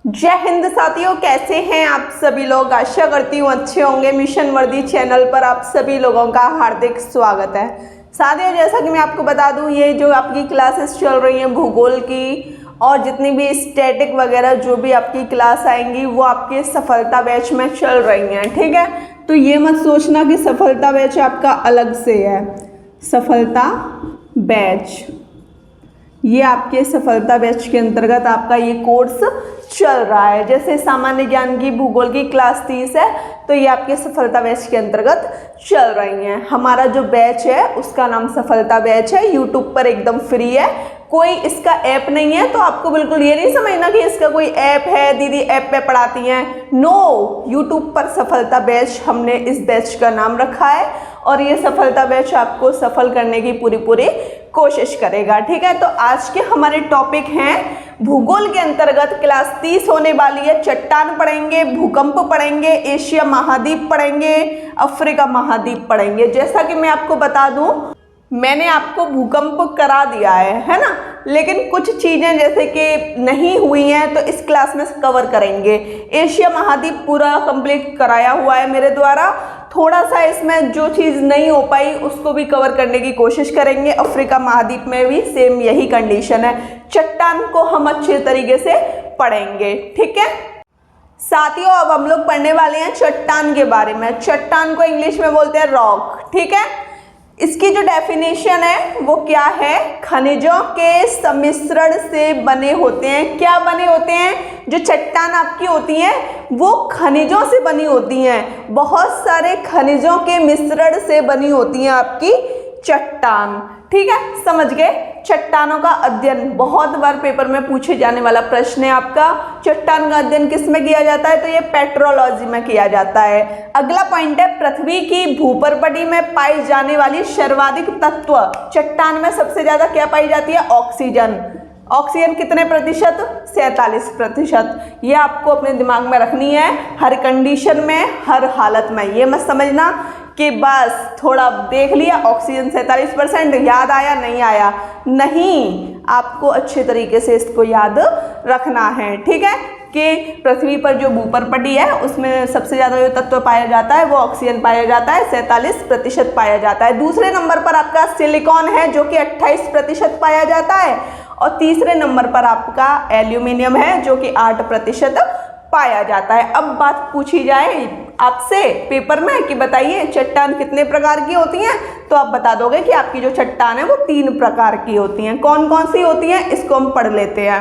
जय हिंद साथियों, कैसे हैं आप सभी लोग। आशा करती हूँ अच्छे होंगे। मिशन वर्दी चैनल पर आप सभी लोगों का हार्दिक स्वागत है। साथियों, जैसा कि मैं आपको बता दूं, ये जो आपकी क्लासेस चल रही हैं भूगोल की और जितनी भी स्टैटिक वगैरह जो भी आपकी क्लास आएंगी वो आपके सफलता बैच में चल रही हैं। ठीक है, तो ये मत सोचना कि सफलता बैच आपका अलग से है। सफलता बैच ये आपके सफलता बैच के अंतर्गत आपका ये कोर्स चल रहा है। जैसे सामान्य ज्ञान की भूगोल की क्लास 30 है, तो ये आपके सफलता बैच के अंतर्गत चल रही हैं। हमारा जो बैच है उसका नाम सफलता बैच है। यूट्यूब पर एकदम फ्री है, कोई इसका ऐप नहीं है। तो आपको बिल्कुल ये नहीं समझना कि इसका कोई ऐप है, दीदी ऐप पे पढ़ाती हैं। नो, यूट्यूब पर सफलता बैच हमने इस बैच का नाम रखा है और ये सफलता बैच आपको सफल करने की पूरी कोशिश करेगा। ठीक है, तो आज के हमारे टॉपिक हैं भूगोल के अंतर्गत क्लास 30 होने वाली है। चट्टान पढ़ेंगे, भूकंप पढ़ेंगे, एशिया महाद्वीप पढ़ेंगे, अफ्रीका महाद्वीप पढ़ेंगे। जैसा कि मैं आपको बता दूं, मैंने आपको भूकंप करा दिया है ना, लेकिन कुछ चीज़ें जैसे कि नहीं हुई हैं तो इस क्लास में कवर करेंगे। एशिया महाद्वीप पूरा कंप्लीट कराया हुआ है मेरे द्वारा। थोड़ा सा इसमें जो चीज़ नहीं हो पाई उसको भी कवर करने की कोशिश करेंगे। अफ्रीका महाद्वीप में भी सेम यही कंडीशन है। चट्टान को हम अच्छे तरीके से पढ़ेंगे। ठीक है साथियों, अब हम लोग पढ़ने वाले हैं चट्टान के बारे में। चट्टान को इंग्लिश में बोलते हैं रॉक। ठीक है, इसकी जो डेफिनेशन है वो क्या है? खनिजों के सम्मिश्रण से बने होते हैं। क्या बने होते हैं? जो चट्टान आपकी होती हैं वो खनिजों से बनी होती हैं। बहुत सारे खनिजों के मिश्रण से बनी होती हैं आपकी चट्टान। ठीक है, समझ गए। चट्टानों का अध्ययन बहुत बार पेपर में पूछे जाने वाला प्रश्न है आपका। चट्टान का अध्ययन किस में किया जाता है? तो ये पेट्रोलॉजी में किया जाता है। अगला पॉइंट है पृथ्वी की भूपर्पटी में पाई जाने वाली सर्वाधिक तत्व। चट्टान में सबसे ज्यादा क्या पाई जाती है? ऑक्सीजन। ऑक्सीजन कितने प्रतिशत? 47%। ये आपको अपने दिमाग में रखनी है हर कंडीशन में, हर हालत में। ये मत समझना कि बस थोड़ा देख लिया ऑक्सीजन 47%, याद आया नहीं आया। नहीं, आपको अच्छे तरीके से इसको याद रखना है। ठीक है, कि पृथ्वी पर जो भूपर्पटी है उसमें सबसे ज़्यादा जो तत्व पाया जाता है वो ऑक्सीजन पाया जाता है, 47% पाया जाता है। दूसरे नंबर पर आपका सिलिकॉन है जो कि 28% पाया जाता है और तीसरे नंबर पर आपका एल्यूमिनियम है जो कि 8% पाया जाता है। अब बात पूछी जाए आपसे पेपर में कि बताइए चट्टान कितने प्रकार की होती हैं, तो आप बता दोगे कि आपकी जो चट्टान है वो 3 प्रकार की होती हैं। कौन कौन सी होती हैं इसको हम पढ़ लेते हैं।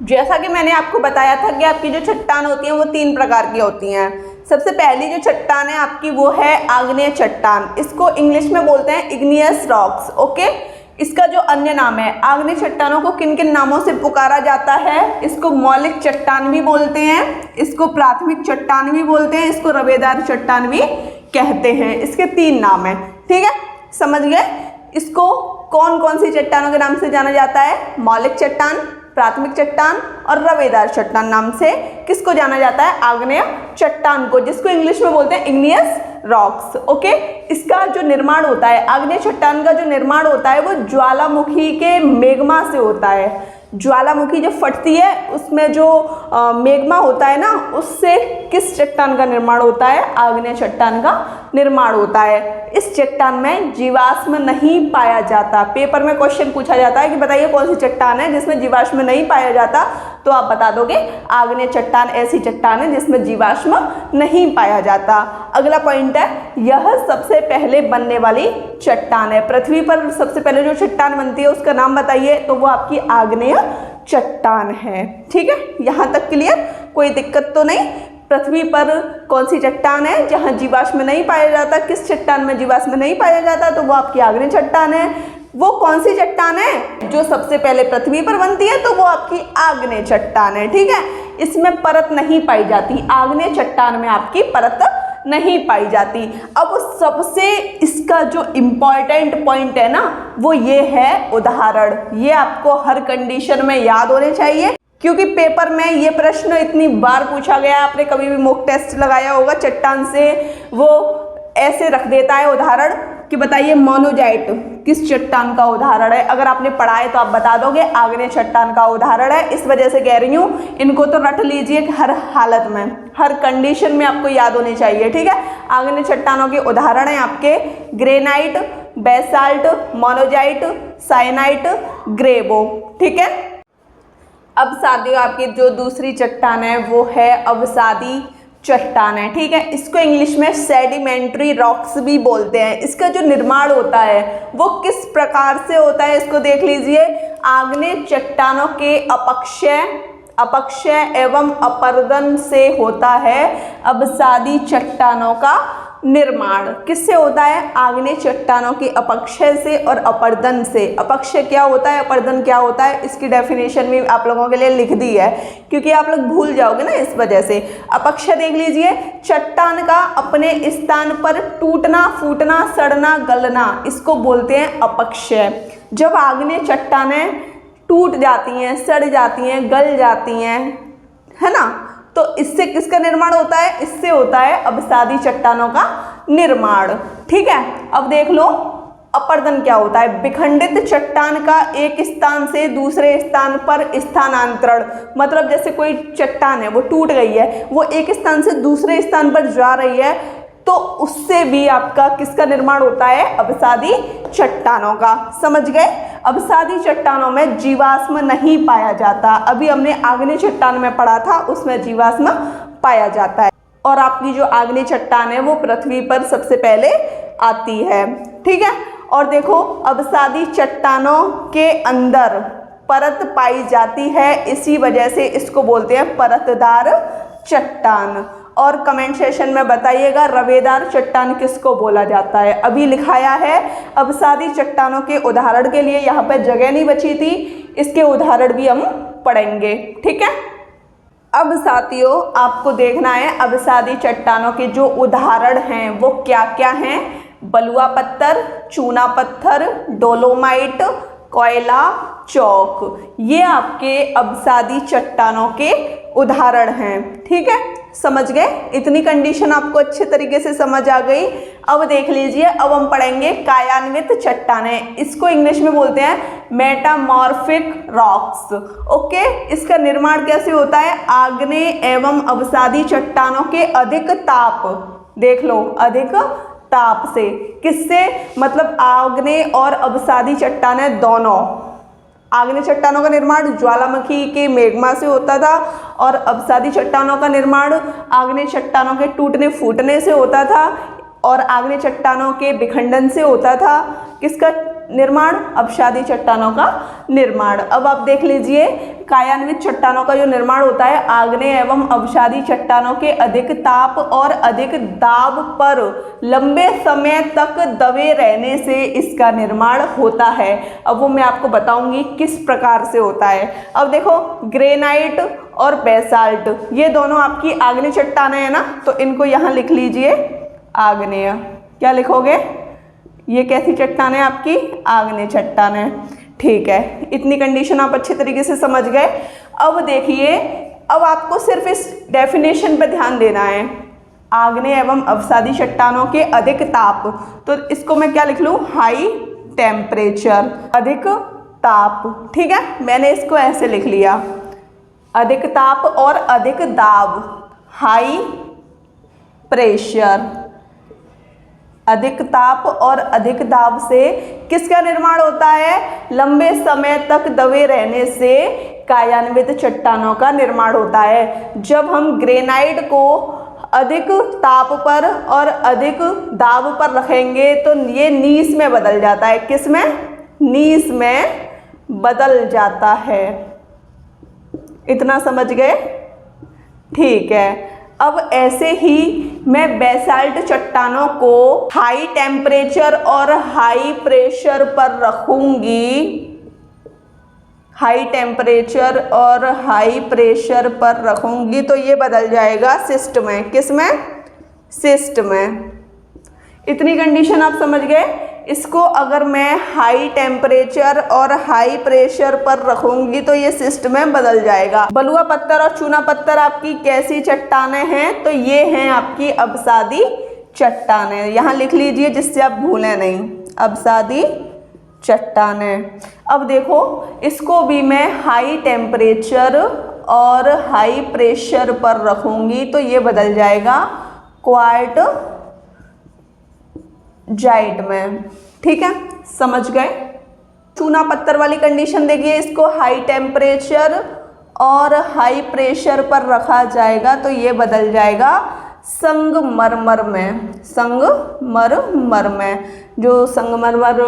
जैसा कि मैंने आपको बताया था कि आपकी जो चट्टान होती है वो 3 प्रकार की होती हैं। सबसे पहली जो चट्टान है आपकी वो है आग्नेय चट्टान। इसको इंग्लिश में बोलते हैं इग्नियस रॉक्स। ओके, इसका जो अन्य नाम है, आग्नेय चट्टानों को किन किन नामों से पुकारा जाता है? इसको मौलिक चट्टान भी बोलते हैं, इसको प्राथमिक चट्टान भी बोलते हैं, इसको रवेदार चट्टान भी कहते हैं। इसके 3 नाम हैं। ठीक है, समझ गए। इसको कौन कौन सी चट्टानों के नाम से जाना जाता है? मौलिक चट्टान, प्राथमिक चट्टान और रवेदार चट्टान नाम से किसको जाना जाता है? आग्नेय चट्टान को, जिसको इंग्लिश में बोलते हैं इग्नियस रॉक्स। ओके, इसका जो निर्माण होता है, आग्नेय चट्टान का जो निर्माण होता है वो ज्वालामुखी के मेग्मा से होता है। ज्वालामुखी जब फटती है उसमें जो मेग्मा होता है ना, उससे किस चट्टान का निर्माण होता है? आग्नेय चट्टान का निर्माण होता है। इस चट्टान में जीवाश्म नहीं पाया जाता। पेपर में क्वेश्चन पूछा जाता है कि बताइए कौन सी चट्टान है जिसमें जीवाश्म नहीं पाया जाता, तो आप बता दोगे आग्नेय चट्टान ऐसी चट्टान है जिसमें जीवाश्म नहीं पाया जाता। अगला पॉइंट है, यह सबसे पहले बनने वाली चट्टान है। पृथ्वी पर सबसे पहले जो चट्टान बनती है उसका नाम बताइए, तो वो आपकी आग्नेय चट्टान है। ठीक है, यहाँ तक क्लियर? कोई दिक्कत तो नहीं? पृथ्वी पर कौन सी चट्टान है जहाँ जीवाश्म नहीं पाया जाता? किस चट्टान में जीवाश्म नहीं पाया जाता? तो वो आपकी आग्नेय चट्टान है। वो कौन सी चट्टान है जो सबसे पहले पृथ्वी पर बनती है? तो वो आपकी आग्नेय चट्टान है। ठीक है, इसमें परत नहीं पाई जाती। आग्नेय चट्टान में आपकी परत नहीं पाई जाती। अब सबसे इसका जो इम्पॉर्टेंट पॉइंट है ना वो ये है उदाहरण। ये आपको हर कंडीशन में याद होने चाहिए क्योंकि पेपर में ये प्रश्न इतनी बार पूछा गया। आपने कभी भी मॉक टेस्ट लगाया होगा, चट्टान से वो ऐसे रख देता है उदाहरण, कि बताइए मोनोजाइट किस चट्टान का उदाहरण है। अगर आपने पढ़ा है तो आप बता दोगे आग्नेय चट्टान का उदाहरण है। इस वजह से कह रही हूँ, इनको तो रट लीजिए कि हर हालत में, हर कंडीशन में आपको याद होनी चाहिए, ठीक है। आग्नेय चट्टानों के उदाहरण है आपके ग्रेनाइट, बेसाल्ट, मोनोजाइट, साइनाइट, ग्रेबो, ठीक है। अब साथियों आपकी जो दूसरी चट्टान है वो है अवसादी चट्टान है, ठीक है। इसको इंग्लिश में सेडिमेंट्री रॉक्स भी बोलते हैं। इसका जो निर्माण होता है वो किस प्रकार से होता है, इसको देख लीजिए। आग्नेय चट्टानों के अपक्षय एवं अपर्दन से होता है अवसादी चट्टानों का निर्माण। किससे होता है? आग्नेय चट्टानों के अपक्षय से और अपर्दन से। अपक्षय क्या होता है, अपर्दन क्या होता है, इसकी डेफिनेशन भी आप लोगों के लिए लिख दी है, क्योंकि आप लोग भूल जाओगे ना इस वजह से। अपक्षय देख लीजिए, चट्टान का अपने स्थान पर टूटना, फूटना, सड़ना, गलना, इसको बोलते हैं अपक्षय। जब आग्नेय चट्टानें टूट जाती हैं, सड़ जाती हैं, गल जाती हैं, है ना, तो इससे किसका निर्माण होता है? इससे होता है अवसादी चट्टानों का निर्माण, ठीक है। अब देख लो अपर्दन क्या होता है। विखंडित चट्टान का एक स्थान से दूसरे स्थान पर स्थानांतरण, मतलब जैसे कोई चट्टान है वो टूट गई है, वो एक स्थान से दूसरे स्थान पर जा रही है, तो उससे भी आपका किसका निर्माण होता है? अवसादी चट्टानों का। समझ गए? अवसादी चट्टानों में जीवाश्म नहीं पाया जाता। अभी हमने आग्नेय चट्टान में पढ़ा था, उसमें जीवाश्म पाया जाता है। और आपकी जो आग्नेय चट्टान है वो पृथ्वी पर सबसे पहले आती है, ठीक है। और देखो अवसादी चट्टानों के अंदर परत पाई जाती है, इसी वजह से इसको बोलते हैं परतदार चट्टान। और कमेंट सेशन में बताइएगा रवेदार चट्टान किसको बोला जाता है। अभी लिखाया है अवसादी चट्टानों के उदाहरण के लिए, यहाँ पे जगह नहीं बची थी, इसके उदाहरण भी हम पढ़ेंगे, ठीक है। अब साथियों आपको देखना है अवसादी चट्टानों के जो उदाहरण हैं वो क्या क्या हैं। बलुआ पत्थर, चूना पत्थर, डोलोमाइट, कोयला, चौक, ये आपके अवसादी चट्टानों के उदाहरण हैं, ठीक है। समझ गए? इतनी कंडीशन आपको अच्छे तरीके से समझ आ गई। अब देख लीजिए, अब हम पढ़ेंगे कायान्वित चट्टानें। इसको इंग्लिश में बोलते हैं मेटामॉर्फिक रॉक्स, ओके। इसका निर्माण कैसे होता है? आग्नेय एवं अवसादी चट्टानों के अधिक ताप, देख लो अधिक ताप से, किससे? मतलब आग्नेय और अवसादी चट्टानें दोनों। आग्नेय चट्टानों का निर्माण ज्वालामुखी के मैग्मा से होता था और अवसादी चट्टानों का निर्माण आग्नेय चट्टानों के टूटने फूटने से होता था और आग्नेय चट्टानों के विखंडन से होता था। किसका निर्माण? अवसादी चट्टानों का निर्माण। अब आप देख लीजिए कायान्वित चट्टानों का जो निर्माण होता है आग्नेय एवं अवसादी चट्टानों के अधिक ताप और अधिक दाब पर लंबे समय तक दबे रहने से इसका निर्माण होता है। अब वो मैं आपको बताऊंगी किस प्रकार से होता है। अब देखो ग्रेनाइट और बेसाल्ट, ये दोनों आपकी आग्नेय चट्टानें हैं ना, तो इनको यहाँ लिख लीजिए आग्नेय। क्या लिखोगे? ये कैसी चट्टान है? आपकी आग्नेय चट्टान है, ठीक है। इतनी कंडीशन आप अच्छे तरीके से समझ गए। अब देखिए, अब आपको सिर्फ इस डेफिनेशन पे ध्यान देना है, आग्नेय एवं अवसादी चट्टानों के अधिक ताप, तो इसको मैं क्या लिख लूँ? हाई टेम्परेचर, अधिक ताप, ठीक है। मैंने इसको ऐसे लिख लिया, अधिक ताप और अधिक दाब, हाई प्रेशर। अधिक ताप और अधिक दाब से किसका निर्माण होता है? लंबे समय तक दबे रहने से कायान्वित चट्टानों का निर्माण होता है। जब हम ग्रेनाइट को अधिक ताप पर और अधिक दाब पर रखेंगे तो ये नीस में बदल जाता है। किस में? नीस में बदल जाता है। इतना समझ गए? ठीक है। अब ऐसे ही मैं बेसाल्ट चट्टानों को हाई टेम्परेचर और हाई प्रेशर पर रखूंगी, हाई टेम्परेचर और हाई प्रेशर पर रखूंगी तो ये बदल जाएगा सिस्ट में। किस में? सिस्ट में। इतनी कंडीशन आप समझ गए। इसको अगर मैं हाई टेम्परेचर और हाई प्रेशर पर रखूंगी तो ये सिस्ट में बदल जाएगा। बलुआ पत्थर और चूना पत्थर आपकी कैसी चट्टानें हैं? तो ये हैं आपकी अवसादी चट्टानें, यहाँ लिख लीजिए जिससे आप भूलें नहीं, अवसादी चट्टानें। अब देखो इसको भी मैं हाई टेम्परेचर और हाई प्रेशर पर रखूँगी तो ये बदल जाएगा क्वार्ट जाइट में। ठीक है, समझ गए। चूना पत्थर वाली कंडीशन देखिए, इसको हाई टेम्परेचर और हाई प्रेशर पर रखा जाएगा तो ये बदल जाएगा संगमरमर में। संगमरमर में, जो संगमरमर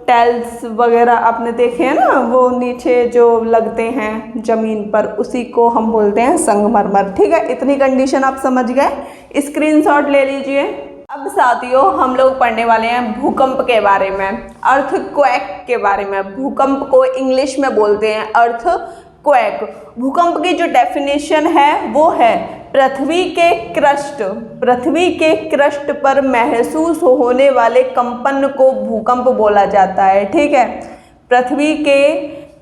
टाइल्स वगैरह आपने देखे हैं ना, वो नीचे जो लगते हैं ज़मीन पर, उसी को हम बोलते हैं संगमरमर। ठीक है, इतनी कंडीशन आप समझ गए, स्क्रीनशॉट ले लीजिए। अब साथियों हम लोग पढ़ने वाले हैं भूकंप के बारे में, अर्थक्वेक के बारे में। भूकंप को इंग्लिश में बोलते हैं अर्थक्वेक। भूकंप की जो डेफिनेशन है वो है पृथ्वी के क्रस्ट पर महसूस होने वाले कंपन को भूकंप बोला जाता है। ठीक है, पृथ्वी के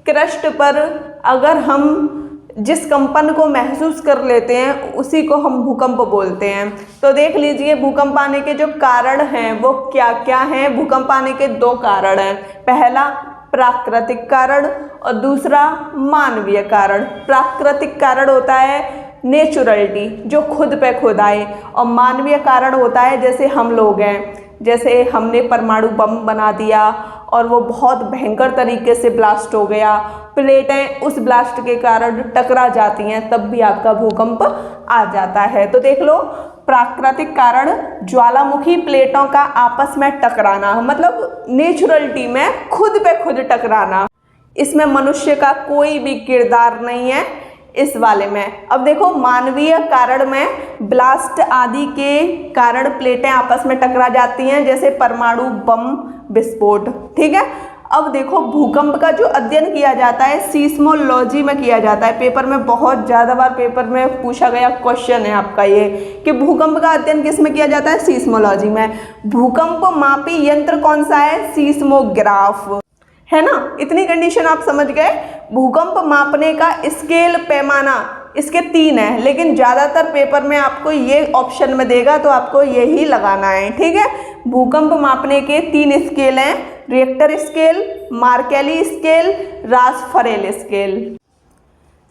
क्रस्ट पर अगर हम जिस कंपन को महसूस कर लेते हैं उसी को हम भूकंप बोलते हैं। तो देख लीजिए भूकंप आने के जो कारण हैं वो क्या क्या हैं। भूकंप आने के दो कारण हैं, पहला प्राकृतिक कारण और दूसरा मानवीय कारण। प्राकृतिक कारण होता है नेचुरलिटी, जो खुद पे खुद आए, और मानवीय कारण होता है जैसे हम लोग हैं, जैसे हमने परमाणु बम बना दिया और वो बहुत भयंकर तरीके से ब्लास्ट हो गया, प्लेटें उस ब्लास्ट के कारण टकरा जाती हैं, तब भी आपका भूकंप आ जाता है। तो देख लो, प्राकृतिक कारण ज्वालामुखी प्लेटों का आपस में टकराना, मतलब नेचुरलिटी में खुद पे खुद टकराना, इसमें मनुष्य का कोई भी किरदार नहीं है इस वाले में। अब देखो मानवीय कारण में ब्लास्ट आदि के कारण प्लेटें आपस में टकरा जाती हैं, जैसे परमाणु बम विस्फोट। ठीक है, अब देखो भूकंप का जो अध्ययन किया जाता है सीस्मोलॉजी में किया जाता है। पेपर में बहुत ज़्यादा बार पेपर में पूछा गया क्वेश्चन है आपका ये कि भूकंप का अध्ययन किस में किया जाता है, सीस्मोलॉजी में। भूकंप मापी यंत्र कौन सा है, सीस्मोग्राफ, है ना। इतनी कंडीशन आप समझ गए। भूकंप मापने का स्केल, पैमाना, इसके 3 हैं, लेकिन ज़्यादातर पेपर में आपको ये ऑप्शन में देगा तो आपको यही लगाना है। ठीक है, भूकंप मापने के 3 स्केल हैं, रिएक्टर स्केल, मार्केली स्केल, रासफरेल स्केल।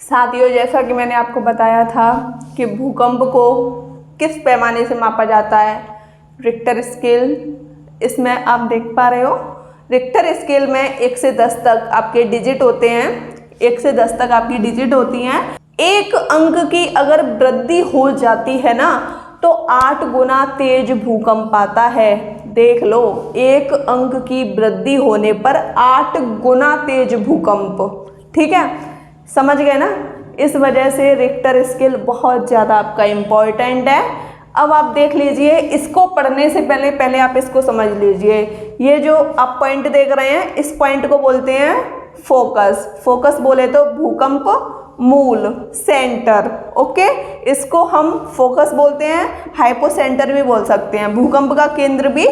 साथियों जैसा कि मैंने आपको बताया था कि भूकंप को किस पैमाने से मापा जाता है, रिक्टर स्केल। इसमें आप देख पा रहे हो रिक्टर स्केल में 1 से 10 तक आपके डिजिट होते हैं, 1 से 10 तक आपकी डिजिट होती हैं। एक अंक की अगर वृद्धि हो जाती है ना तो 8 गुना तेज भूकंप आता है। देख लो, एक अंक की वृद्धि होने पर 8 गुना तेज भूकंप। ठीक है, समझ गए ना। इस वजह से रिक्टर स्केल बहुत ज़्यादा आपका इम्पॉर्टेंट है। अब आप देख लीजिए, इसको पढ़ने से पहले आप इसको समझ लीजिए। ये जो आप पॉइंट देख रहे हैं, इस पॉइंट को बोलते हैं फोकस। फोकस बोले तो भूकंप मूल, सेंटर। ओके, इसको हम फोकस बोलते हैं, हाइपोसेंटर भी बोल सकते हैं, भूकंप का केंद्र भी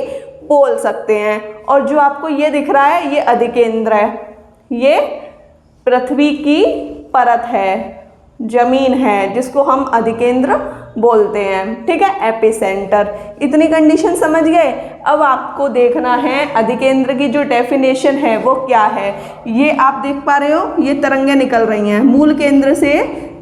बोल सकते हैं। और जो आपको ये दिख रहा है ये अधिकेंद्र है, ये पृथ्वी की परत है, जमीन है, जिसको हम अधिकेंद्र बोलते हैं। ठीक है, एपिसेंटर। इतनी कंडीशन समझ गए। अब आपको देखना है अधिकेंद्र की जो डेफिनेशन है वो क्या है। ये आप देख पा रहे हो, ये तरंगें निकल रही हैं, मूल केंद्र से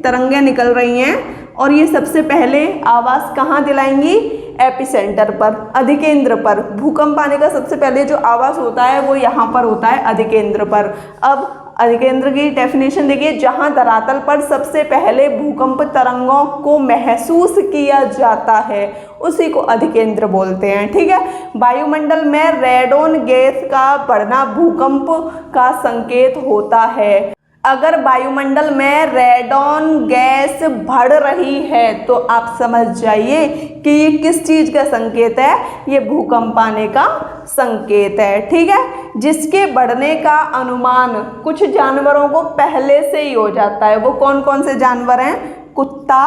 तरंगें निकल रही हैं और ये सबसे पहले आवाज़ कहाँ दिलाएंगी, एपिसेंटर पर, अधिकेंद्र पर। भूकंप आने का सबसे पहले जो आवाज़ होता है वो यहाँ पर होता है, अधिकेंद्र पर। अब अधिकेंद्र की डेफिनेशन देखिए, जहां धरातल पर सबसे पहले भूकंप तरंगों को महसूस किया जाता है उसी को अधिकेंद्र बोलते हैं। ठीक है, वायुमंडल में रेडॉन गैस का बढ़ना भूकंप का संकेत होता है। अगर वायुमंडल में रेडॉन गैस बढ़ रही है तो आप समझ जाइए कि ये किस चीज़ का संकेत है, ये भूकंप आने का संकेत है। ठीक है, जिसके बढ़ने का अनुमान कुछ जानवरों को पहले से ही हो जाता है। वो कौन कौन से जानवर हैं, कुत्ता,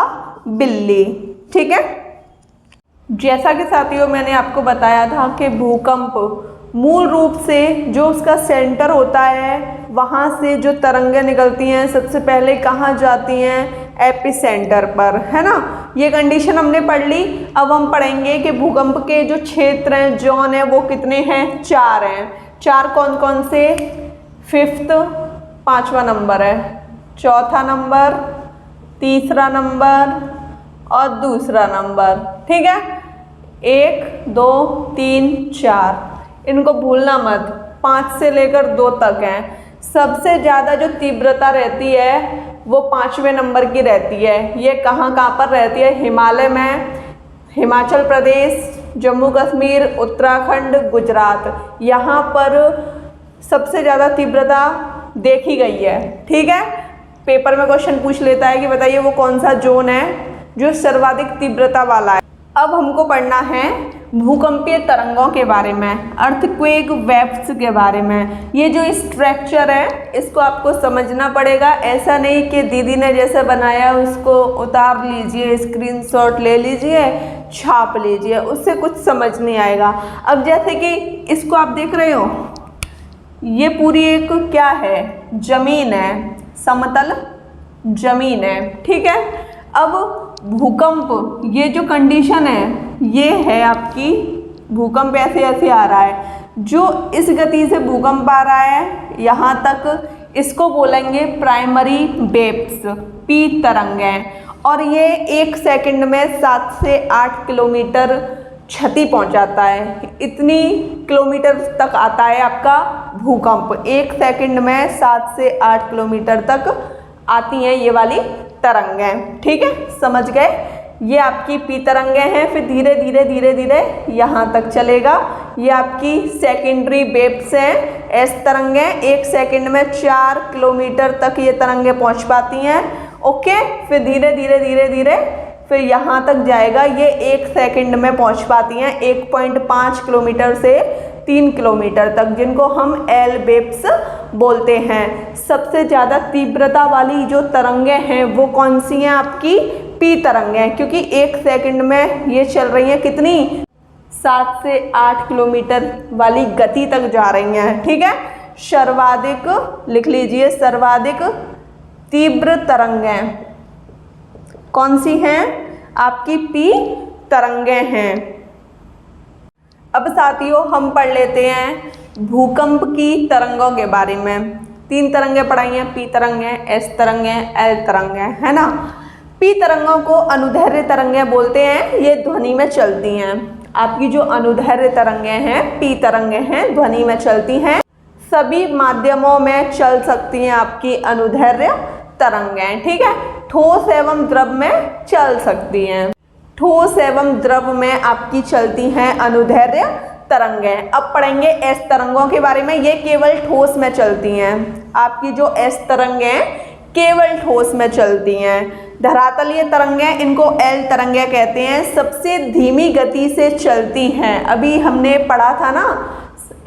बिल्ली। ठीक है, जैसा कि साथियों मैंने आपको बताया था कि भूकंप मूल रूप से जो उसका सेंटर होता है वहाँ से जो तरंगें निकलती हैं सबसे पहले कहाँ जाती हैं, एपिसेंटर पर, है ना। ये कंडीशन हमने पढ़ ली। अब हम पढ़ेंगे कि भूकंप के जो क्षेत्र हैं, जोन है, वो कितने हैं? 4 हैं। 4 कौन कौन से? 5th 5वां नंबर है, 4था नंबर, 3रा नंबर और 2रा नंबर। ठीक है, 1 2 3 4, इनको भूलना मत। 5 से लेकर 2 तक हैं। सबसे ज़्यादा जो तीव्रता रहती है वो 5वें नंबर की रहती है। ये कहाँ कहाँ पर रहती है? हिमालय में, हिमाचल प्रदेश, जम्मू कश्मीर, उत्तराखंड, गुजरात, यहाँ पर सबसे ज़्यादा तीव्रता देखी गई है। ठीक है, पेपर में क्वेश्चन पूछ लेता है कि बताइए वो कौन सा जोन है जो सर्वाधिक तीव्रता वाला है। अब हमको पढ़ना है भूकंपीय तरंगों के बारे में, अर्थक्वेक वेव्स के बारे में। ये जो स्ट्रक्चर है इसको आपको समझना पड़ेगा। ऐसा नहीं कि दीदी ने जैसे बनाया उसको उतार लीजिए, स्क्रीनशॉट ले लीजिए, छाप लीजिए, उससे कुछ समझ नहीं आएगा। अब जैसे कि इसको आप देख रहे हो, ये पूरी एक क्या है? जमीन है, समतल जमीन है। ठीक है, अब भूकंप, ये जो कंडीशन है ये है आपकी, भूकंप ऐसे ऐसे आ रहा है, जो इस गति से भूकंप आ रहा है यहाँ तक, इसको बोलेंगे प्राइमरी वेव्स, पी तरंगें। और ये 1 सेकंड में 7 से 8 किलोमीटर क्षति पहुंचाता है। इतनी किलोमीटर तक आता है आपका भूकंप, 1 सेकंड में 7 से 8 किलोमीटर तक आती हैं ये वाली तरंगें। ठीक है, समझ गए? ये आपकी पी तरंगें हैं। फिर धीरे धीरे धीरे धीरे यहाँ तक चलेगा। ये आपकी सेकेंडरी वेव्स हैं, एस तरंगें। 1 सेकंड में 4 किलोमीटर तक ये तरंगें पहुँच पाती हैं। ओके, फिर धीरे धीरे धीरे धीरे फिर यहाँ तक जाएगा। ये 1 सेकंड में पहुँच पाती हैं 1.5 किलोमीटर से 3 किलोमीटर तक, जिनको हम एल वेव्स बोलते हैं। सबसे ज़्यादा तीव्रता वाली जो तरंगें हैं वो कौन सी हैं? आपकी पी तरंगें, क्योंकि 1 सेकंड में ये चल रही हैं कितनी? 7 से 8 किलोमीटर वाली गति तक जा रही हैं। ठीक है, सर्वाधिक लिख लीजिए, सर्वाधिक तीव्र तरंगें कौन सी हैं? आपकी पी तरंगें हैं। अब साथियों हम पढ़ लेते हैं भूकंप की तरंगों के बारे में। 3 तरंगें पढ़ाई हैं, पी तरंगें, एस तरंगें, एल तरंगें, है ना। पी तरंगों को अनुदैर्घ्य तरंगें बोलते हैं, ये ध्वनि में चलती हैं। आपकी जो अनुदैर्घ्य तरंगें हैं, पी तरंगें हैं, ध्वनि में चलती हैं। सभी माध्यमों में चल सकती हैं आपकी अनुदैर्घ्य तरंगें। ठीक है, ठोस एवं द्रव में चल सकती हैं। ठोस एवं द्रव में आपकी चलती हैं अनुदैर्घ्य तरंगें। अब पढ़ेंगे एस तरंगों के बारे में। ये केवल ठोस में चलती हैं। आपकी जो एस तरंगें केवल ठोस में चलती हैं। धरातलीय तरंगें, इनको एल तरंगें कहते हैं, सबसे धीमी गति से चलती हैं। अभी हमने पढ़ा था ना,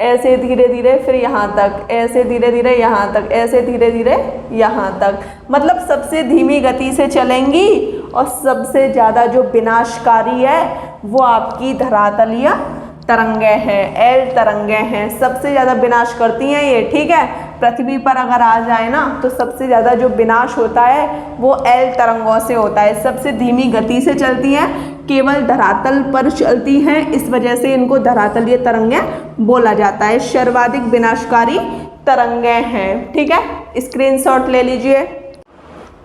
ऐसे धीरे धीरे फिर यहाँ तक, ऐसे धीरे धीरे यहाँ तक, ऐसे धीरे धीरे यहाँ तक, मतलब सबसे धीमी गति से चलेंगी। और सबसे ज़्यादा जो विनाशकारी है वो आपकी धरातलीय तरंगें हैं, एल तरंगें हैं, सबसे ज़्यादा विनाश करती हैं ये। ठीक है, पृथ्वी पर अगर आ जाए ना तो सबसे ज़्यादा जो विनाश होता है वो एल तरंगों से होता है। सबसे धीमी गति से चलती हैं, केवल धरातल पर चलती हैं, इस वजह से इनको धरातलीय तरंगें बोला जाता है। सर्वाधिक विनाशकारी तरंगें हैं। ठीक है, स्क्रीनशॉट ले लीजिए।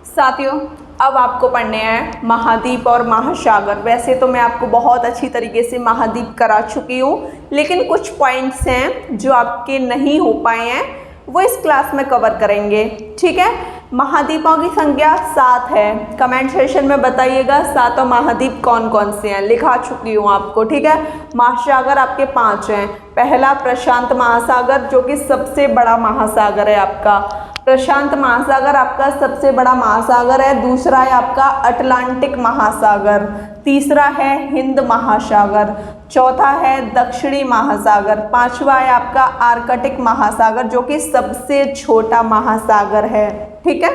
साथियों अब आपको पढ़ने हैं महाद्वीप और महासागर। वैसे तो मैं आपको बहुत अच्छी तरीके से महाद्वीप करा चुकी हूँ, लेकिन कुछ पॉइंट्स हैं जो आपके नहीं हो पाए हैं, वो इस क्लास में कवर करेंगे। ठीक है, महाद्वीपों की संख्या 7 है। कमेंट सेक्शन में बताइएगा 7 महाद्वीप कौन कौन से हैं, लिखा चुकी हूँ आपको। ठीक है, महासागर आपके 5 हैं। पहला प्रशांत महासागर, जो कि सबसे बड़ा महासागर है आपका। प्रशांत महासागर आपका सबसे बड़ा महासागर है। दूसरा है आपका अटलांटिक महासागर। तीसरा है हिंद महासागर। चौथा है दक्षिणी महासागर। पांचवा है आपका आर्कटिक महासागर, जो कि सबसे छोटा महासागर है। ठीक है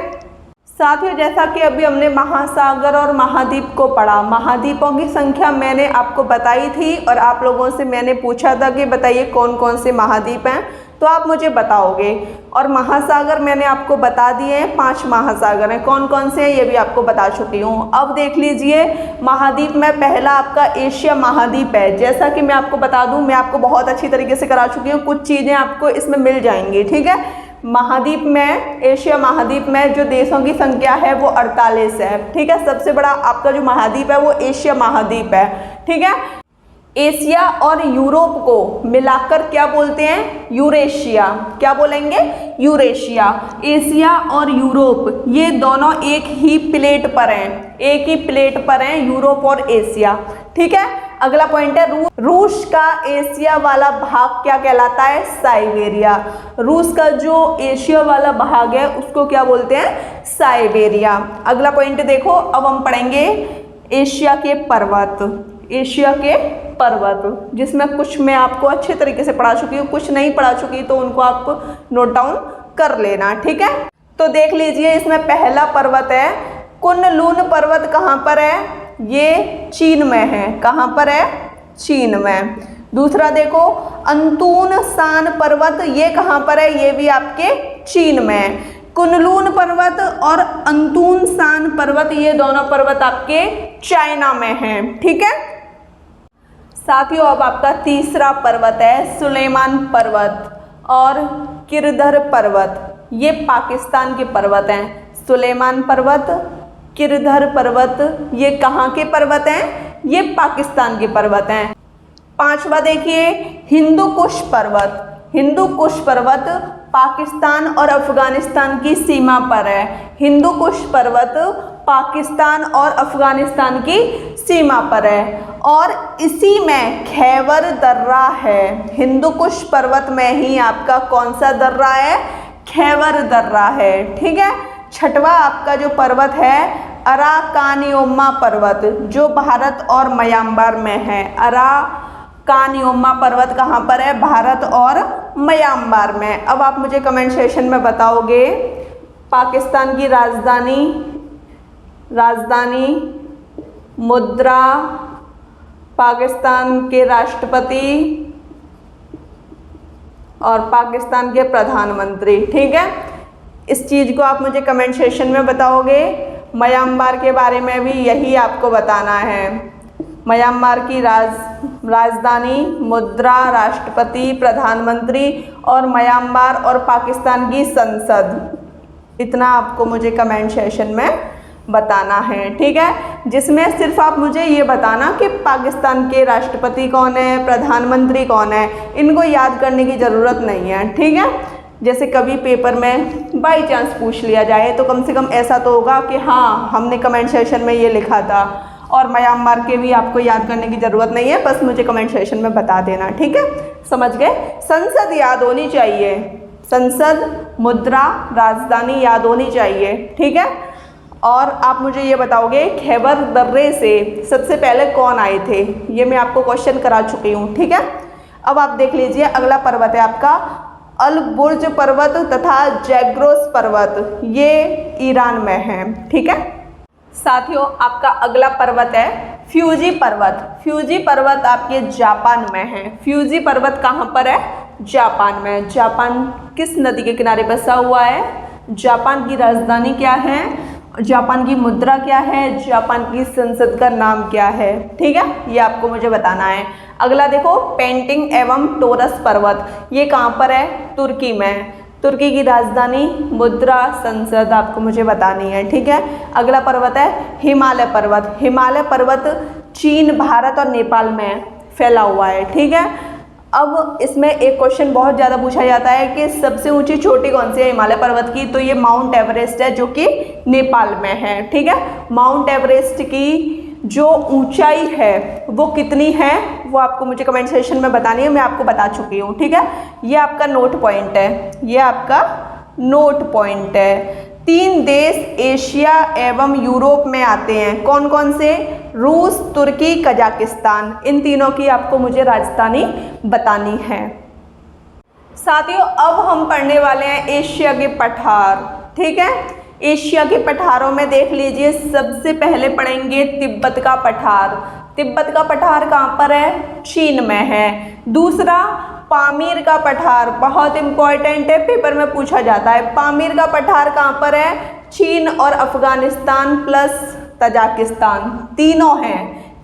साथियों, जैसा कि अभी हमने महासागर और महाद्वीप को पढ़ा, महाद्वीपों की संख्या मैंने आपको बताई थी और आप लोगों से मैंने पूछा था कि बताइए कौन कौन से महाद्वीप हैं। तो आप मुझे बताओगे। और महासागर मैंने आपको बता दिए हैं, 5 महासागर हैं, कौन कौन से हैं ये भी आपको बता चुकी हूँ। अब देख लीजिए महाद्वीप में पहला आपका एशिया महाद्वीप है। जैसा कि मैं आपको बता दूँ, मैं आपको बहुत अच्छी तरीके से करा चुकी हूँ, कुछ चीज़ें आपको इसमें मिल जाएंगी, ठीक है। महाद्वीप में, एशिया महाद्वीप में जो देशों की संख्या है वो 48 है, ठीक है। सबसे बड़ा आपका जो महाद्वीप है वो एशिया महाद्वीप है, ठीक है। एशिया और यूरोप को मिलाकर क्या बोलते हैं? यूरेशिया। क्या बोलेंगे? यूरेशिया। एशिया और यूरोप ये दोनों एक ही प्लेट पर हैं, एक ही प्लेट पर हैं, यूरोप और एशिया, ठीक है। अगला पॉइंट है रूस का एशिया वाला भाग क्या कहलाता है? साइबेरिया। रूस का जो एशिया वाला भाग है उसको क्या बोलते हैं? साइबेरिया। अगला पॉइंट देखो, अब हम पढ़ेंगे एशिया के पर्वत। एशिया के पर्वत, जिसमें कुछ मैं आपको अच्छे तरीके से पढ़ा चुकी हूँ, कुछ नहीं पढ़ा चुकी तो उनको आप नोट डाउन कर लेना, ठीक है। तो देख लीजिए, इसमें पहला पर्वत है कुन-लून पर्वत। कहाँ पर है? ये चीन में है। कहाँ पर है? चीन में। दूसरा देखो अंतून सान पर्वत, ये कहाँ पर है? ये भी आपके चीन में है। कुन-लून पर्वत और अंतून सान पर्वत ये दोनों पर्वत आपके चाइना में हैं, ठीक है। साथियों, अब आपका तीसरा पर्वत है सुलेमान पर्वत और किरधर पर्वत, ये पाकिस्तान के पर्वत हैं। सुलेमान पर्वत, किरधर पर्वत ये कहाँ के पर्वत हैं? ये पाकिस्तान के पर्वत हैं। पांचवा देखिए हिंदुकुश पर्वत। हिंदुकुश पर्वत पाकिस्तान और अफगानिस्तान की सीमा पर है। हिंदुकुश पर्वत पाकिस्तान और अफगानिस्तान की सीमा पर है और इसी में खैबर दर्रा है। हिंदुकुश पर्वत में ही आपका कौन सा दर्रा है? खैबर दर्रा है, ठीक है। छठवा आपका जो पर्वत है अराकानियोमा पर्वत, जो भारत और म्यांमार में है। अराकानियोमा पर्वत कहाँ पर है? भारत और म्यांमार में। अब आप मुझे कमेंट सेशन में बताओगे पाकिस्तान की राजधानी मुद्रा, पाकिस्तान के राष्ट्रपति और पाकिस्तान के प्रधानमंत्री, ठीक है। इस चीज़ को आप मुझे कमेंट सेशन में बताओगे। म्यांमार के बारे में भी यही आपको बताना है। म्यांमार की राजधानी, मुद्रा, राष्ट्रपति, प्रधानमंत्री और म्यांमार और पाकिस्तान की संसद, इतना आपको मुझे कमेंट सेशन में बताना है, ठीक है। जिसमें सिर्फ आप मुझे ये बताना कि पाकिस्तान के राष्ट्रपति कौन है, प्रधानमंत्री कौन है, इनको याद करने की ज़रूरत नहीं है, ठीक है। जैसे कभी पेपर में बाई चांस पूछ लिया जाए तो कम से कम ऐसा तो होगा कि हाँ हमने कमेंट सेशन में ये लिखा था। और म्यांमार के भी आपको याद करने की ज़रूरत नहीं है, बस मुझे कमेंट सेशन में बता देना, ठीक है। समझ गए? संसद याद होनी चाहिए, संसद, मुद्रा, राजधानी याद होनी चाहिए, ठीक है। और आप मुझे ये बताओगे खैबर दर्रे से सबसे पहले कौन आए थे? ये मैं आपको क्वेश्चन करा चुकी हूँ, ठीक है। अब आप देख लीजिए अगला पर्वत है आपका अल-बुर्ज पर्वत तथा जैग्रोस पर्वत, ये ईरान में है, ठीक है। साथियों, आपका अगला पर्वत है फ्यूजी पर्वत। फ्यूजी पर्वत आपके जापान में है। फ्यूजी पर्वत कहाँ पर है? जापान में। जापान किस नदी के किनारे बसा हुआ है? जापान की राजधानी क्या है? जापान की मुद्रा क्या है? जापान की संसद का नाम क्या है? ठीक है, ये आपको मुझे बताना है। अगला देखो पेंटिंग एवं टोरस पर्वत, ये कहाँ पर है? तुर्की में। तुर्की की राजधानी, मुद्रा, संसद आपको मुझे बतानी है, ठीक है। अगला पर्वत है हिमालय पर्वत। हिमालय पर्वत चीन, भारत और नेपाल में फैला हुआ है, ठीक है। अब इसमें एक क्वेश्चन बहुत ज़्यादा पूछा जाता है कि सबसे ऊंची चोटी कौन सी है हिमालय पर्वत की? तो ये माउंट एवरेस्ट है, जो कि नेपाल में है, ठीक है। माउंट एवरेस्ट की जो ऊंचाई है वो कितनी है वो आपको मुझे कमेंट सेक्शन में बतानी है, मैं आपको बता चुकी हूँ, ठीक है। ये आपका नोट पॉइंट है, ये आपका नोट पॉइंट है। 3 देश एशिया एवं यूरोप में आते हैं, कौन कौन से? रूस, तुर्की, कजाकिस्तान। इन तीनों की आपको मुझे राजधानी बतानी है। साथियों, अब हम पढ़ने वाले हैं एशिया के पठार, ठीक है। एशिया के पठारों में देख लीजिए, सबसे पहले पढ़ेंगे तिब्बत का पठार। तिब्बत का पठार कहाँ पर है? चीन में है। दूसरा पामीर का पठार बहुत इंपॉर्टेंट है, पेपर में पूछा जाता है। पामीर का पठार कहाँ पर है? चीन और अफगानिस्तान प्लस तजाकिस्तान, तीनों हैं।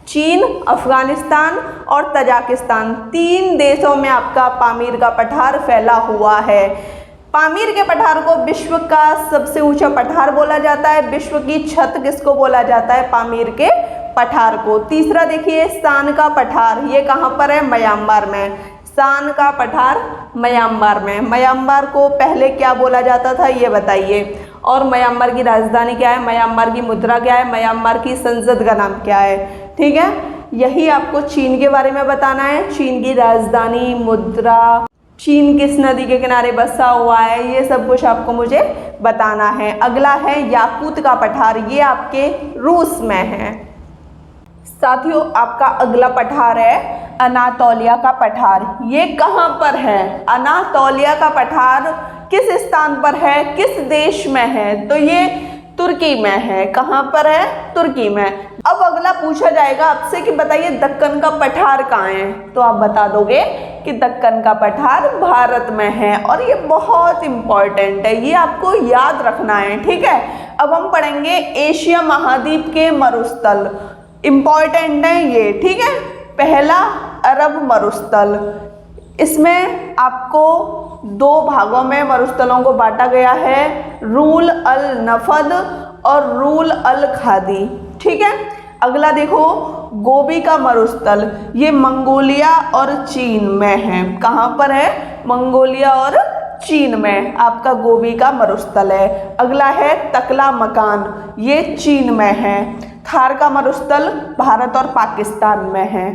चीन, अफगानिस्तान और तजाकिस्तान, 3 देशों में आपका पामीर का पठार फैला हुआ है। पामीर के पठार को विश्व का सबसे ऊंचा पठार बोला जाता है। विश्व की छत किसको बोला जाता है? पामीर के पठार को। तीसरा देखिए सान का पठार, ये कहाँ पर है? म्यांमार में। सान का पठार म्यांमार में। म्यांमार को पहले क्या बोला जाता था ये बताइए। और म्यांमार की राजधानी क्या है? म्यांमार की मुद्रा क्या है? म्यांमार की संसद का नाम क्या है? ठीक है, यही आपको चीन के बारे में बताना है। चीन की राजधानी, मुद्रा, चीन किस नदी के किनारे बसा हुआ है, ये सब कुछ आपको मुझे बताना है। अगला है याकूत का पठार, ये आपके रूस में है। साथियों आपका अगला पठार है अनातोलिया का पठार, ये कहाँ पर है? अनातोलिया का पठार किस स्थान पर है, किस देश में है? तो ये तुर्की में है। कहाँ पर है? तुर्की में। अब अगला पूछा जाएगा आपसे कि बताइए दक्कन का पठार कहाँ है, तो आप बता दोगे कि दक्कन का पठार भारत में है। और ये बहुत इंपॉर्टेंट है, ये आपको याद रखना है। ठीक है, अब हम पढ़ेंगे एशिया महाद्वीप के मरुस्थल, इंपॉर्टेंट है ये। ठीक है, पहला अरब मरुस्थल, इसमें आपको 2 भागों में मरुस्थलों को बांटा गया है, रूल अल नफद और रूल अल खादी। ठीक है, अगला देखो गोबी का मरुस्थल, ये मंगोलिया और चीन में है। कहाँ पर है? मंगोलिया और चीन में आपका गोबी का मरुस्थल है। अगला है तकला मकान, ये चीन में है। थार का मरुस्थल भारत और पाकिस्तान में है।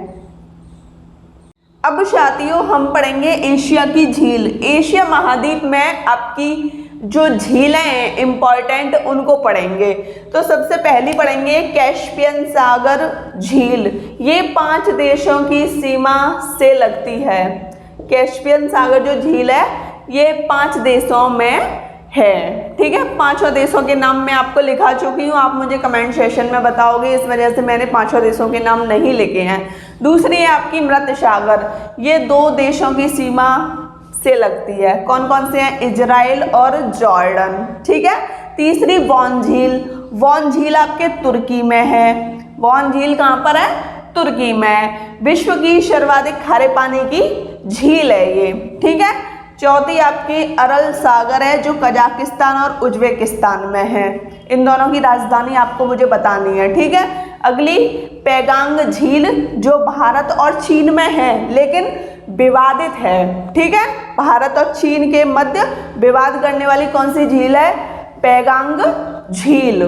अब साथियों हम पढ़ेंगे एशिया की झील। एशिया महाद्वीप में आपकी जो झीलें हैं इंपॉर्टेंट, उनको पढ़ेंगे। तो सबसे पहली पढ़ेंगे कैस्पियन सागर झील, ये 5 देशों की सीमा से लगती है। कैस्पियन सागर जो झील है ये 5 देशों में है। ठीक है, 5 देशों के नाम मैं आपको लिखा चुकी हूँ, आप मुझे कमेंट सेशन में बताओगे, इस वजह से मैंने 5 देशों के नाम नहीं लिखे हैं। दूसरी है आपकी मृत सागर, ये 2 देशों की सीमा से लगती है। कौन कौन से हैं? इजराइल और जॉर्डन। ठीक है, तीसरी वॉन झील, वॉन झील आपके तुर्की में है। वॉन झील कहाँ पर है? तुर्की में। विश्व की सर्वाधिक खारे पानी की झील है ये। ठीक है, चौथी आपकी अरल सागर है जो कजाकिस्तान और उज्बेकिस्तान में है। इन दोनों की राजधानी आपको मुझे बतानी है। ठीक है, अगली पैगांग झील जो भारत और चीन में है लेकिन विवादित है। ठीक है, भारत और चीन के मध्य विवाद करने वाली कौन सी झील है? पैगांग झील।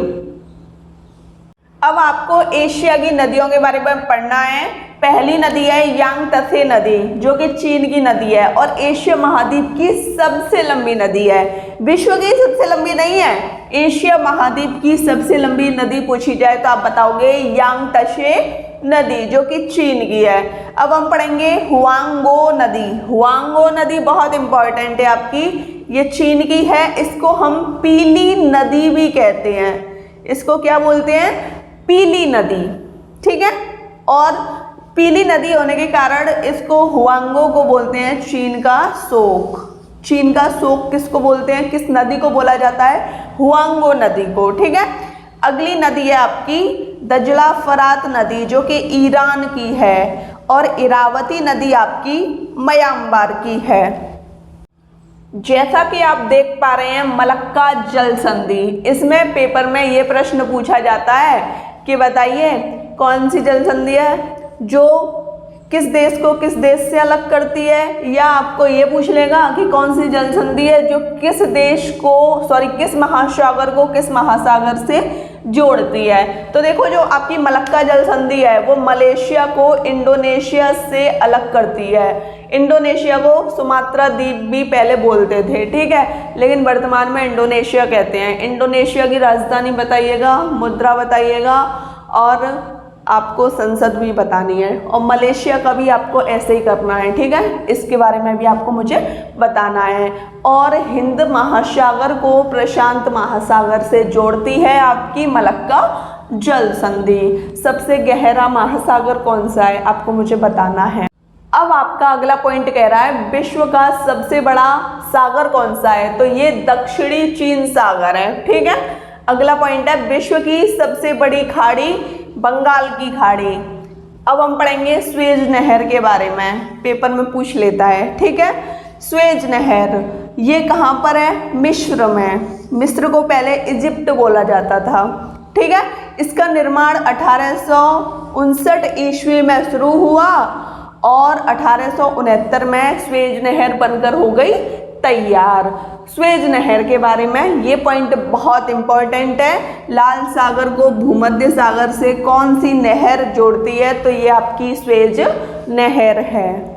अब आपको एशिया की नदियों के बारे में पढ़ना है। पहली नदी है यांगत्से नदी जो कि चीन की नदी है और एशिया महाद्वीप की सबसे लंबी नदी है। विश्व की सबसे लंबी नहीं है, एशिया महाद्वीप की सबसे लंबी नदी पूछी जाए तो आप बताओगे यांगत्से नदी जो कि चीन की है। अब हम पढ़ेंगे हुआंगो नदी। हुआंगो नदी बहुत इंपॉर्टेंट है आपकी, ये चीन की है। इसको हम पीली नदी भी कहते हैं। इसको क्या बोलते हैं? पीली नदी। ठीक है, और पीली नदी होने के कारण इसको हुआंगो को बोलते हैं चीन का शोक। चीन का शोक किसको बोलते हैं? किस नदी को बोला जाता है? हुआंगो नदी को। ठीक है, अगली नदी है आपकी दजला फरात नदी जो कि ईरान की है और इरावती नदी आपकी म्यांमार की है। जैसा कि आप देख पा रहे हैं मलक्का जल संधि, इसमें पेपर में ये प्रश्न पूछा जाता है कि बताइए कौन सी जल संधि है जो किस देश को किस देश से अलग करती है, या आपको ये पूछ लेगा कि कौन सी जल संधि है जो किस देश को किस महासागर को किस महासागर से जोड़ती है। तो देखो जो आपकी मलक्का जल संधि है वो मलेशिया को इंडोनेशिया से अलग करती है। इंडोनेशिया को सुमात्रा द्वीप भी पहले बोलते थे, ठीक है, लेकिन वर्तमान में इंडोनेशिया कहते हैं। इंडोनेशिया की राजधानी बताइएगा, मुद्रा बताइएगा और आपको संसद भी बतानी है। और मलेशिया का भी आपको ऐसे ही करना है, ठीक है, इसके बारे में भी आपको मुझे बताना है। और हिंद महासागर को प्रशांत महासागर से जोड़ती है आपकी मलक्का जल संधि। सबसे गहरा महासागर कौन सा है आपको मुझे बताना है। अब आपका अगला पॉइंट कह रहा है विश्व का सबसे बड़ा सागर कौन सा है, तो ये दक्षिणी चीन सागर है। ठीक है, अगला पॉइंट है विश्व की सबसे बड़ी खाड़ी बंगाल की खाड़ी। अब हम पढ़ेंगे स्वेज नहर के बारे में, पेपर में पूछ लेता है। ठीक है, स्वेज नहर ये कहाँ पर है, मिस्र में। मिस्र को पहले इजिप्ट बोला जाता था। ठीक है, इसका निर्माण 1859 ईस्वी में शुरू हुआ और 1869 में स्वेज नहर बनकर हो गई तैयार। स्वेज नहर के बारे में ये पॉइंट बहुत इंपॉर्टेंट है। लाल सागर को भूमध्य सागर से कौन सी नहर जोड़ती है, तो ये आपकी स्वेज नहर है।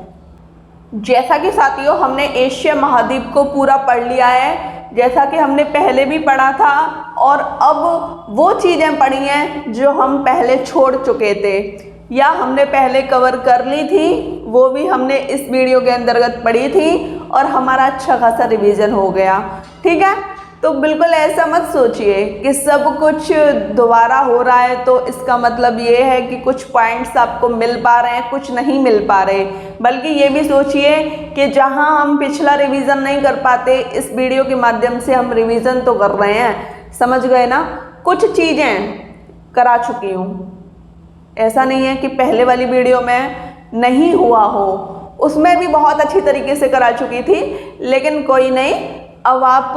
जैसा कि साथियों हमने एशिया महाद्वीप को पूरा पढ़ लिया है, जैसा कि हमने पहले भी पढ़ा था, और अब वो चीज़ें पढ़ी हैं जो हम पहले छोड़ चुके थे या हमने पहले कवर कर ली थी, वो भी हमने इस वीडियो के अंतर्गत पढ़ी थी और हमारा अच्छा खासा रिवीजन हो गया। ठीक है, तो बिल्कुल ऐसा मत सोचिए कि सब कुछ दोबारा हो रहा है तो इसका मतलब ये है कि कुछ पॉइंट्स आपको मिल पा रहे हैं, कुछ नहीं मिल पा रहे, बल्कि ये भी सोचिए कि जहां हम पिछला रिवीजन नहीं कर पाते, इस वीडियो के माध्यम से हम रिवीजन तो कर रहे हैं। समझ गए ना, कुछ चीज़ें करा चुकी हूँ, ऐसा नहीं है कि पहले वाली वीडियो में नहीं हुआ हो, उसमें भी बहुत अच्छी तरीके से करा चुकी थी, लेकिन कोई नहीं। अब आप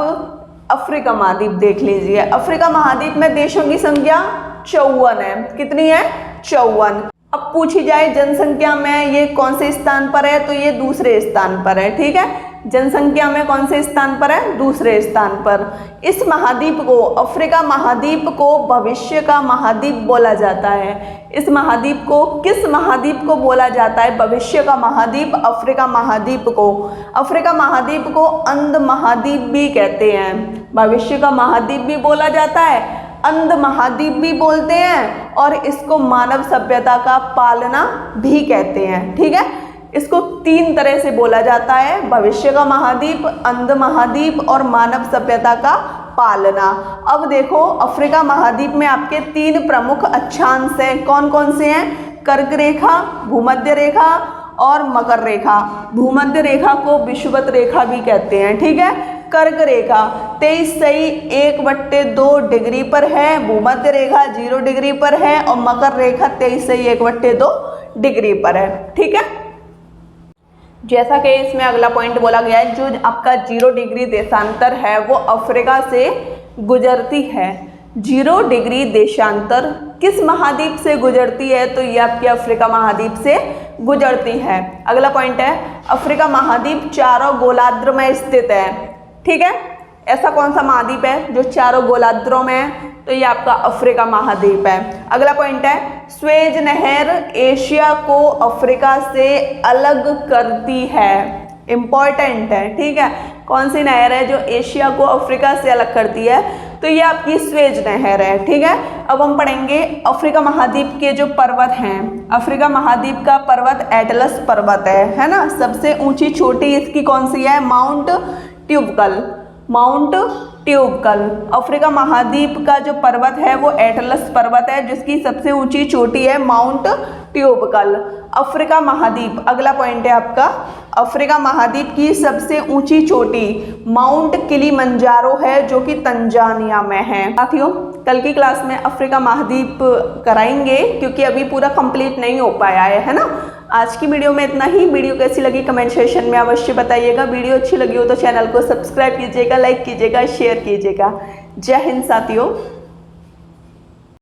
अफ्रीका महाद्वीप देख लीजिए। अफ्रीका महाद्वीप में देशों की संख्या 54 है। कितनी है, 54। अब पूछी जाए जनसंख्या में ये कौन से स्थान पर है, तो ये दूसरे स्थान पर है। ठीक है, जनसंख्या में कौन से स्थान पर है, दूसरे स्थान पर। इस महाद्वीप को, अफ्रीका महाद्वीप को भविष्य का महाद्वीप बोला जाता है। इस महाद्वीप को किस महाद्वीप को बोला जाता है, भविष्य का महाद्वीप अफ्रीका महाद्वीप को। अफ्रीका महाद्वीप को अंध महाद्वीप भी कहते हैं, भविष्य का महाद्वीप भी बोला जाता है, अंध महाद्वीप भी बोलते हैं, और इसको मानव सभ्यता का पालना भी कहते हैं। ठीक है, इसको 3 तरह से बोला जाता है, भविष्य का महाद्वीप, अंध महाद्वीप और मानव सभ्यता का पालना। अब देखो अफ्रीका महाद्वीप में आपके 3 प्रमुख अक्षांश हैं। कौन कौन से हैं, कर्क रेखा, भूमध्य रेखा और मकर रेखा। भूमध्य रेखा को विषुवत रेखा भी कहते हैं। ठीक है, कर्क रेखा 23 सही 1/2 डिग्री पर है, भूमध्य रेखा 0 डिग्री पर है और मकर रेखा 23 सही 1/2 डिग्री पर है। ठीक है, जैसा कि इसमें अगला पॉइंट बोला गया है, जो आपका 0 डिग्री देशांतर है वो अफ्रीका से गुजरती है। 0 डिग्री देशांतर किस महाद्वीप से गुजरती है, तो ये आपके अफ्रीका महाद्वीप से गुजरती है। अगला पॉइंट है अफ्रीका महाद्वीप चारों गोलार्ध में स्थित है। ठीक है, ऐसा कौन सा महाद्वीप है जो चारों गोलार्धों में है, तो ये आपका अफ्रीका महाद्वीप है। अगला पॉइंट है स्वेज नहर एशिया को अफ्रीका से अलग करती है। इंपॉर्टेंट है। ठीक है, कौन सी नहर है जो एशिया को अफ्रीका से अलग करती है, तो ये आपकी स्वेज नहर है। ठीक है, अब हम पढ़ेंगे अफ्रीका महाद्वीप के जो पर्वत हैं। अफ्रीका महाद्वीप का पर्वत एटलस पर्वत है ना। सबसे ऊंची चोटी इसकी कौन सी है, माउंट ट्यूबकल। माउंट ट्यूबकल अफ्रीका महाद्वीप का जो पर्वत है वो एटलस पर्वत है, जिसकी सबसे ऊंची चोटी है माउंट ट्यूबकल। अफ्रीका महाद्वीप, अगला पॉइंट है आपका, अफ्रीका महाद्वीप की सबसे ऊंची चोटी माउंट किलिमंजारो है, जो कि तंजानिया में है। साथियों कल की क्लास में अफ्रीका महाद्वीप कराएंगे, क्योंकि अभी पूरा कंप्लीट नहीं हो पाया है ना। आज की वीडियो में इतना ही। वीडियो कैसी लगी कमेंट सेक्शन में अवश्य बताइएगा। वीडियो अच्छी लगी हो तो चैनल को सब्सक्राइब कीजिएगा, लाइक कीजिएगा, शेयर कीजिएगा। जय हिंद साथियों।